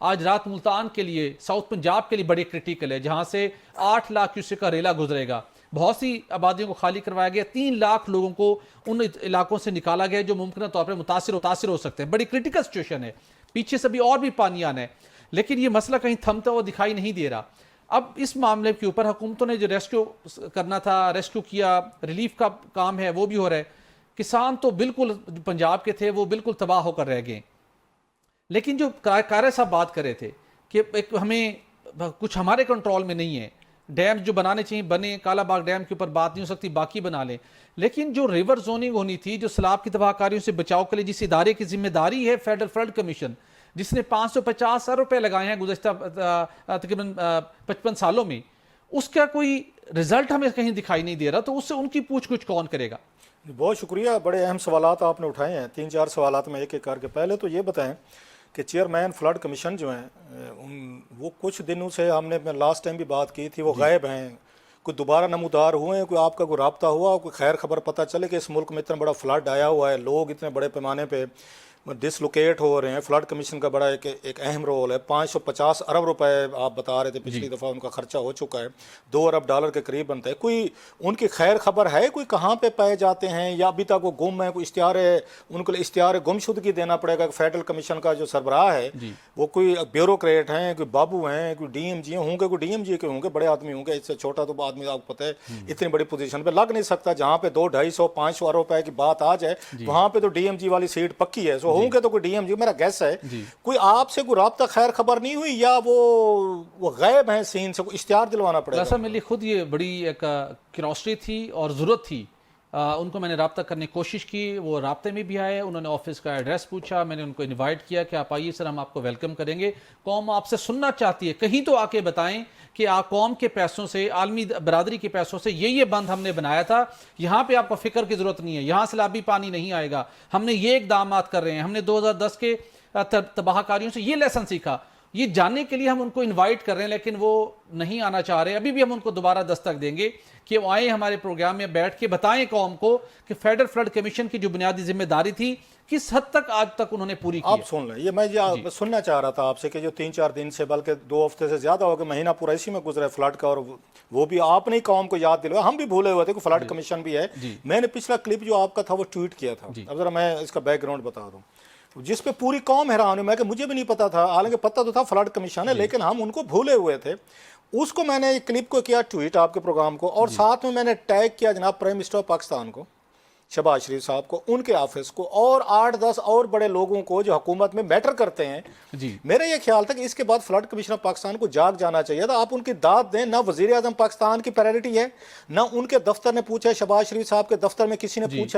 आज रात मुल्तान के लिए, साउथ पंजाब के लिए बड़ी क्रिटिकल है, जहां से 8 लाख क्यूसेक का रेला गुजरेगा। बहुत सी आबादियों को खाली करवाया गया, 3 लाख लोगों को उन इलाकों से निकाला गया जो मुमकिन तौर पर मुतासिर हो सकते हैं। बड़ी क्रिटिकल सिचुएशन है, पीछे से भी और भी पानी आना है, लेकिन ये मसला कहीं थमता हुआ दिखाई नहीं दे रहा। अब इस मामले के ऊपर हुकूमतों ने जो रेस्क्यू करना था, रेस्क्यू किया, रिलीफ का काम है वो भी हो रहा है। किसान तो बिल्कुल पंजाब के थे, वो बिल्कुल तबाह होकर रह गए। लेकिन जो कारय साहब बात कर रहे थे कि एक हमें कुछ हमारे कंट्रोल में नहीं है, डैम जो बनाने चाहिए बने, कालाबाग डैम के ऊपर बात नहीं हो सकती, बाकी बना लें। लेकिन जो रिवर जोनिंग होनी थी, जो सैलाब की तबाहकारियों से बचाव के लिए जिस इदारे की जिम्मेदारी है, फेडरल फ्लड कमीशन, जिसने 550 अरब रुपए लगाए हैं गुज़श्ता तकरीबन 55 सालों में, उसका कोई रिजल्ट हमें कहीं दिखाई नहीं दे रहा। तो उससे उनकी पूछ कुछ कौन करेगा? बहुत शुक्रिया, बड़े अहम सवालात आपने उठाए हैं। 3-4 सवालात में एक एक करके। पहले तो ये बताएं कि चेयरमैन फ्लड कमीशन जो हैं वो कुछ दिनों से, हमने लास्ट टाइम भी बात की थी, वो गायब हैं। कोई दोबारा नमूदार हुए हैं, कोई आपका कोई रब्ता हुआ, कोई खैर खबर पता चले कि इस मुल्क में इतना बड़ा फ्लड आया हुआ है, लोग इतने बड़े पैमाने पे डिसलोकेट हो रहे हैं। फ्लड कमीशन का बड़ा एक अहम रोल है। 550 अरब रुपए आप बता रहे थे पिछली दफ़ा उनका खर्चा हो चुका है, $2 अरब के करीब बनता है। कोई उनकी खैर खबर है, कोई कहाँ पे पाए जाते हैं या अभी तक वो गुम है? कोई इश्तिहार है, उनको इश्तिहार गुमशुदगी देना पड़ेगा। फेडरल कमीशन का जो सरबराह है वो कोई ब्यूरोक्रेट हैं, कोई बाबू हैं, कोई DMG होंगे, कोई DMG के होंगे, बड़े आदमी होंगे। इससे छोटा तो आदमी आपको पता है इतनी बड़ी पोजीशन पे लग नहीं सकता। जहाँ पे 200-250-500 अरब रुपए की बात आ जाए वहाँ पे तो DMG वाली सीट पक्की है। सो होंगे तो कोई DMG, मेरा गैस है। कोई आपसे कोई राब्ता खैर खबर नहीं हुई या वो गायब है सीन से? कोई इश्तिहार दिलवाना पड़ेगा। ऐसा मेरे लिए खुद ये बड़ी एक क्यूरियोसिटी थी और ज़रूरत थी। उनको मैंने रब्ता करने की कोशिश की, वो राब्ते में भी आए, उन्होंने ऑफिस का एड्रेस पूछा, मैंने उनको इनवाइट किया कि आप आइए सर, हम आपको वेलकम करेंगे, कौम आपसे सुनना चाहती है, कहीं तो आके बताएं कि आप कौम के पैसों से, आलमी बरादरी के पैसों से ये बंद हमने बनाया था, यहाँ पे आपको फिक्र की जरूरत नहीं है, यहाँ सैलाबी पानी नहीं आएगा, हमने ये इकदाम कर रहे हैं, हमने 2010 के तबाहकारियों से ये लेसन सीखा। ये जानने के लिए हम उनको इनवाइट कर रहे हैं, लेकिन वो नहीं आना चाह रहे। अभी भी हम उनको दोबारा दस्तक देंगे कि वो आए हमारे प्रोग्राम में बैठ के बताएं कौम को कि फेडरल फ्लड कमीशन की जो बुनियादी जिम्मेदारी थी किस हद तक आज तक उन्होंने पूरी की। आप सुन लें, ये मैं सुनना चाह रहा था आपसे कि जो 3-4 दिन से, बल्कि 2 हफ्ते से ज्यादा हो गया, महीना पूरा इसी में गुजरा है फ्लड का, और वो भी आपने ही कौम को याद दिलवाया। हम भी भूले हुए थे कि फ्लड कमीशन भी है। मैंने पिछला क्लिप जो आपका था वो ट्वीट किया था। अब जरा मैं इसका बैकग्राउंड बता दूं, जिस पे पूरी कौम हैरान है। मैं कि मुझे भी नहीं पता था, हालांकि पता तो था फ्लड कमीशन है, लेकिन हम उनको भूले हुए थे। उसको मैंने एक क्लिप को किया ट्वीट आपके प्रोग्राम को, और साथ में मैंने टैग किया जनाब प्राइम मिनिस्टर ऑफ पाकिस्तान को, शहबाज शरीफ साहब को, उनके ऑफिस को, और 8-10 और बड़े लोगों को जो हुकूमत में मैटर करते हैं। मेरा ये ख्याल था कि इसके बाद फ्लड कमीशन ऑफ पाकिस्तान को जाग जाना चाहिए था। आप उनकी दाद दें। ना वजीर आजम पाकिस्तान की प्रायोरिटी है, ना उनके दफ्तर ने पूछा, शहबाज शरीफ साहब के दफ्तर में किसी ने पूछा